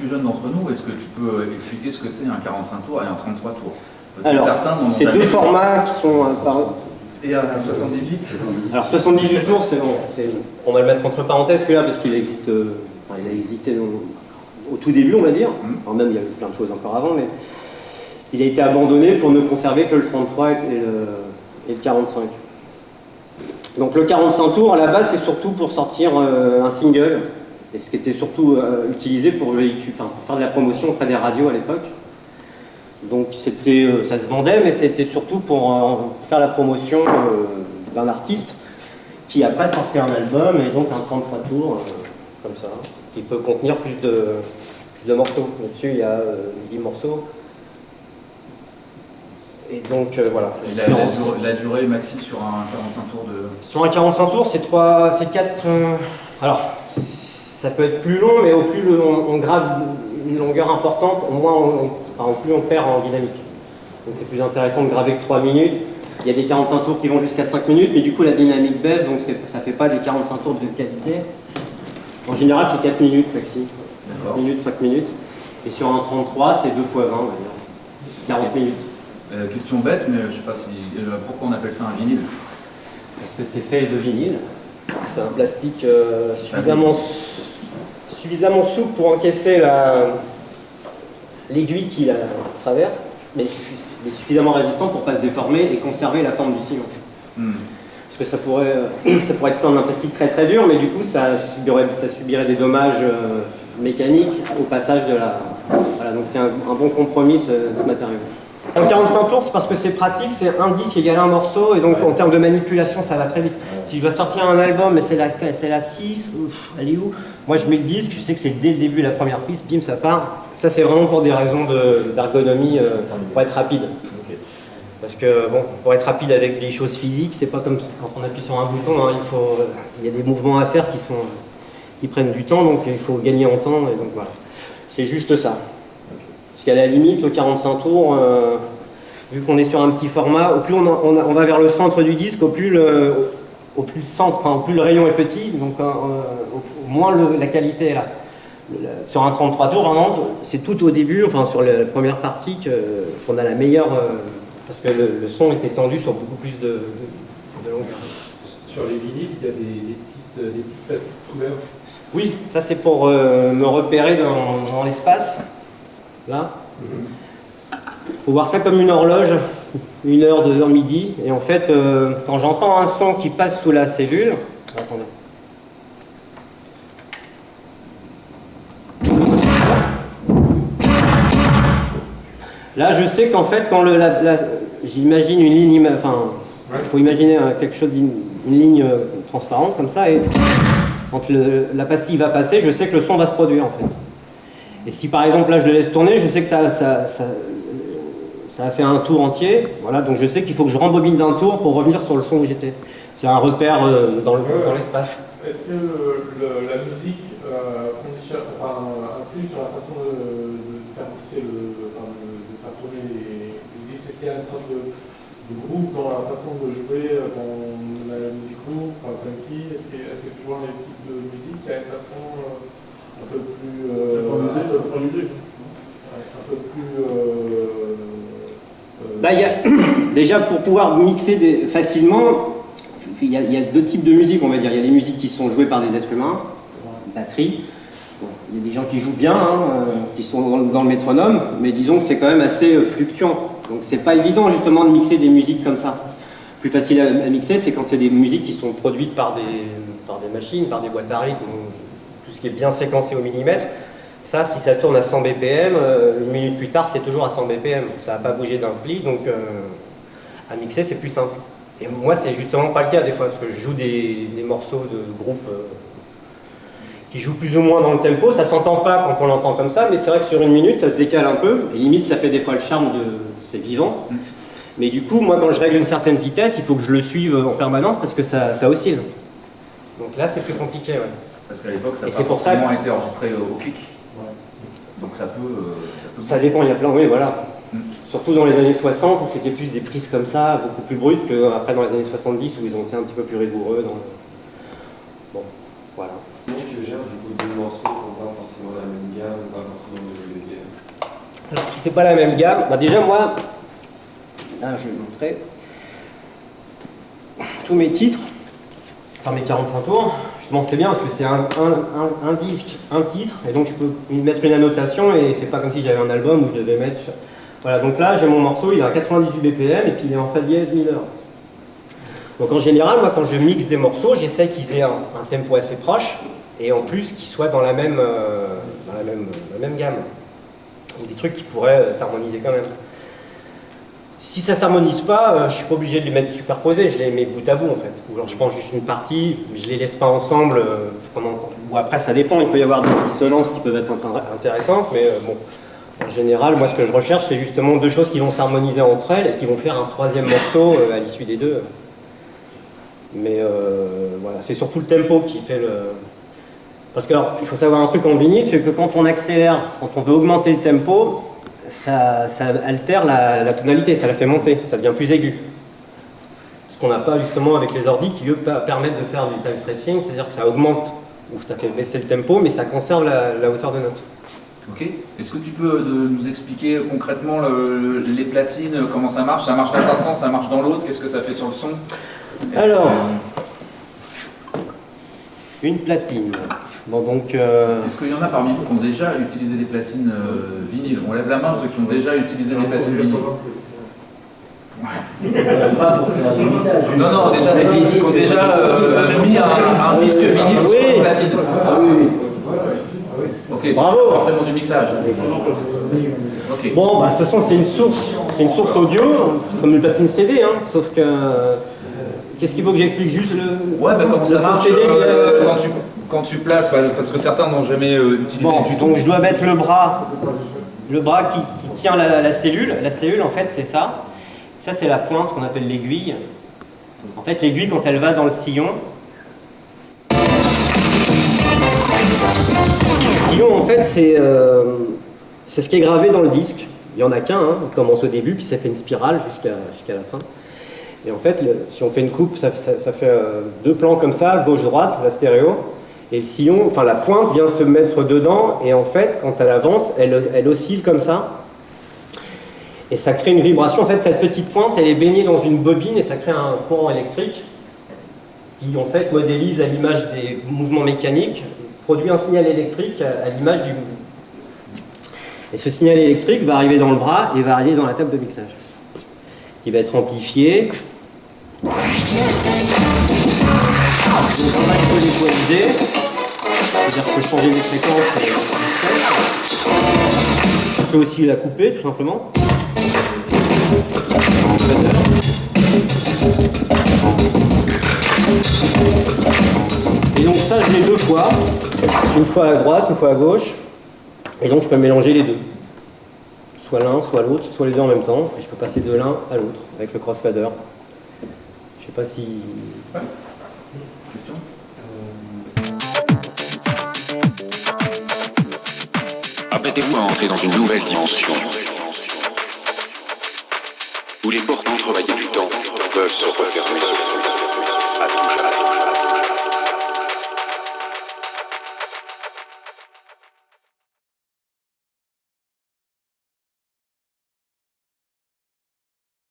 plus jeunes d'entre nous, est-ce que tu peux expliquer ce que c'est un 45 tours et un 33 tours? Alors, c'est deux formats qui sont Et un 78? Alors 78 tours, c'est bon. On va le mettre entre parenthèses celui-là parce qu'il existe, il a existé au tout début, on va dire. Alors même il y a eu plein de choses encore avant, mais il a été abandonné pour ne conserver que le 33 et le 45. Donc le 45 tours, à la base, c'est surtout pour sortir un single, et ce qui était surtout utilisé pour faire de la promotion auprès des radios à l'époque. Donc ça se vendait, mais c'était surtout pour faire la promotion d'un artiste qui après sortait un album, et donc un 33 tours, comme ça, qui peut contenir plus de morceaux. Là-dessus, il y a 10 morceaux. Et donc voilà. Et la durée maxi sur un 45 tours de... Sur un 45 tours, c'est 4... alors, ça peut être plus long, mais au plus on grave une longueur importante, au moins au plus on perd en dynamique. Donc c'est plus intéressant de graver que 3 minutes. Il y a des 45 tours qui vont jusqu'à 5 minutes, mais du coup la dynamique baisse, donc ça ne fait pas des 45 tours de qualité. En général, c'est 4 minutes maxi. 4 minutes, 5 minutes. Et sur un 33, c'est 2 fois 20, on va dire. 40 minutes. Question bête, mais je ne sais pas si... pourquoi on appelle ça un vinyle? Parce que c'est fait de vinyle. C'est un plastique suffisamment souple pour encaisser l'aiguille qui la traverse, mais suffisamment résistant pour ne pas se déformer et conserver la forme du ciment. Parce que ça pourrait être fait en un plastique très très dur, mais du coup ça subirait des dommages mécaniques au passage de la... Voilà, donc c'est un bon compromis ce matériau. En 45 tours, c'est parce que c'est pratique, c'est un disque égale un morceau, et donc en termes de manipulation, ça va très vite. Si je dois sortir un album, mais c'est la 6, elle est où? Moi je mets le disque, je sais que c'est dès le début la première piste, bim, ça part. Ça c'est vraiment pour des raisons d'ergonomie, pour être rapide. Parce que bon, pour être rapide avec des choses physiques, c'est pas comme quand on appuie sur un bouton, hein, il y a des mouvements à faire qui prennent du temps, donc il faut gagner en temps, et donc voilà. C'est juste ça. Parce qu'à la limite, le 45 tours, vu qu'on est sur un petit format, au plus on va vers le centre du disque, au plus le rayon est petit, donc au moins la qualité est là. Sur un 33 tours, vraiment, c'est tout au début, enfin sur la première partie, qu'on a la meilleure, parce que le son est étendu sur beaucoup plus de longueur. Sur les vinyles, il y a des petites plastiques couverts. Oui, ça c'est pour me repérer dans l'espace. Là, faut voir ça comme une horloge, 1h, 2h, midi, et en fait, quand j'entends un son qui passe sous la cellule, attendez. Là, je sais qu'en fait, quand j'imagine une ligne, enfin, il faut imaginer quelque chose une ligne transparente comme ça, et quand la pastille va passer, je sais que le son va se produire en fait. Et si par exemple là je le laisse tourner, je sais que ça a fait un tour entier, voilà, donc je sais qu'il faut que je rembobine d'un tour pour revenir sur le son où j'étais. C'est un repère dans l'espace. Est-ce que la musique influe sur la façon de faire mixer de faire tourner les disques? Est-ce qu'il y a une sorte de groupe dans la façon de jouer dans la musique lourde, funky? Est-ce que tu vois les types de musique, il y a une façon un peu plus déjà pour pouvoir mixer facilement, il y a deux types de musique, on va dire. Il y a les musiques qui sont jouées par des êtres humains, batterie. Bon, il y a des gens qui jouent bien, qui sont dans le métronome, mais disons que c'est quand même assez fluctuant. Donc c'est pas évident justement de mixer des musiques comme ça. Plus facile à mixer, c'est quand c'est des musiques qui sont produites par des machines, par des boîtes à rythme, tout ce qui est bien séquencé au millimètre. Ça, si ça tourne à 100 BPM, une minute plus tard, c'est toujours à 100 BPM. Ça n'a pas bougé d'un pli, donc à mixer, c'est plus simple. Et moi, c'est justement pas le cas des fois, parce que je joue des morceaux de groupe qui jouent plus ou moins dans le tempo. Ça s'entend pas quand on l'entend comme ça, mais c'est vrai que sur une minute, ça se décale un peu. Et limite, ça fait des fois le charme c'est vivant. Mais du coup, moi, quand je règle une certaine vitesse, il faut que je le suive en permanence parce que ça oscille. Donc là, c'est plus compliqué, ouais. Parce qu'à l'époque, ça n'a pas forcément été enregistré au clic. Ouais. Donc ça peut... Ça dépend, il y a plein, oui, voilà. Surtout dans les années 60, où c'était plus des prises comme ça, beaucoup plus brutes, qu'après dans les années 70, où ils ont été un petit peu plus rigoureux. Bon, voilà. Comment tu gères du coup deux morceaux qui n'ont pas forcément la même gamme, pas forcément si c'est pas la même gamme, bah déjà moi, là je vais vous montrer, tous mes titres, enfin mes 45 tours, justement c'est bien parce que c'est un disque, un titre, et donc je peux y mettre une annotation et c'est pas comme si j'avais un album où je devais mettre... Voilà, donc là j'ai mon morceau, il est à 98 BPM et puis il est en fa dièse mineur. Donc en général, moi quand je mixe des morceaux, j'essaie qu'ils aient un tempo assez proche et en plus qu'ils soient dans la même gamme. Ou des trucs qui pourraient s'harmoniser quand même. Si ça s'harmonise pas, je suis pas obligé de les mettre superposés, je les mets bout à bout en fait. Ou alors je prends juste une partie, je les laisse pas ensemble ou après ça dépend, il peut y avoir des dissonances qui peuvent être intéressantes, mais bon. En général, moi ce que je recherche, c'est justement deux choses qui vont s'harmoniser entre elles et qui vont faire un troisième morceau à l'issue des deux. Mais voilà, c'est surtout le tempo qui fait le... Parce que alors, il faut savoir un truc en vinyle, c'est que quand on accélère, quand on veut augmenter le tempo, ça altère la tonalité, ça la fait monter, ça devient plus aigu. Ce qu'on n'a pas justement avec les ordi qui eux permettent de faire du time stretching, c'est-à-dire que ça augmente ou ça fait baisser le tempo, mais ça conserve la hauteur de note. Ok. Est-ce que tu peux nous expliquer concrètement les platines, comment ça marche? Ça marche dans un sens, ça marche dans l'autre, qu'est-ce que ça fait sur le son? Alors, une platine. Bon, donc, est-ce qu'il y en a parmi vous qui ont déjà utilisé des platines vinyles? On lève la main ceux qui ont déjà utilisé des platines vinyles. Pas pour faire du mixage. Non, déjà des qui ont déjà mis un disque vinyle sur une platine. Ah oui. Ok, bravo. c'est forcément du mixage. Okay. Bon, bah, de toute façon, c'est une source audio, comme une platine CD, hein, sauf que... Qu'est-ce qu'il faut que j'explique juste le... Ouais, bah, comment ça marche quand tu places, parce que certains n'ont jamais utilisé du tout. Donc je dois mettre le bras qui tient la cellule. La cellule, en fait, c'est ça. Ça, c'est la pointe, ce qu'on appelle l'aiguille. En fait, l'aiguille, quand elle va dans le sillon... Le sillon, en fait, c'est ce qui est gravé dans le disque. Il n'y en a qu'un, hein. Il commence au début, puis ça fait une spirale jusqu'à la fin. Et en fait, si on fait une coupe, ça fait deux plans comme ça, gauche-droite, la stéréo. Et le sillon, enfin la pointe vient se mettre dedans, et en fait, quand elle avance, elle oscille comme ça. Et ça crée une vibration. En fait, cette petite pointe, elle est baignée dans une bobine, et ça crée un courant électrique qui, en fait, modélise à l'image des mouvements mécaniques, produit un signal électrique à l'image du mouvement. Et ce signal électrique va arriver dans le bras et va arriver dans la table de mixage, qui va être amplifié. Donc on va l'équaliser, c'est-à-dire que changer les fréquences, on peut aussi la couper tout simplement. Et donc ça je l'ai deux fois, une fois à droite, une fois à gauche, et donc je peux mélanger les deux. Soit l'un, soit l'autre, soit les deux en même temps, et je peux passer de l'un à l'autre avec le crossfader. Je sais pas si... Ouais. Question? Apprêtez-vous à entrer dans une nouvelle dimension, où les portes entremaillées du temps peuvent se refermer sur vous, à tout jamais.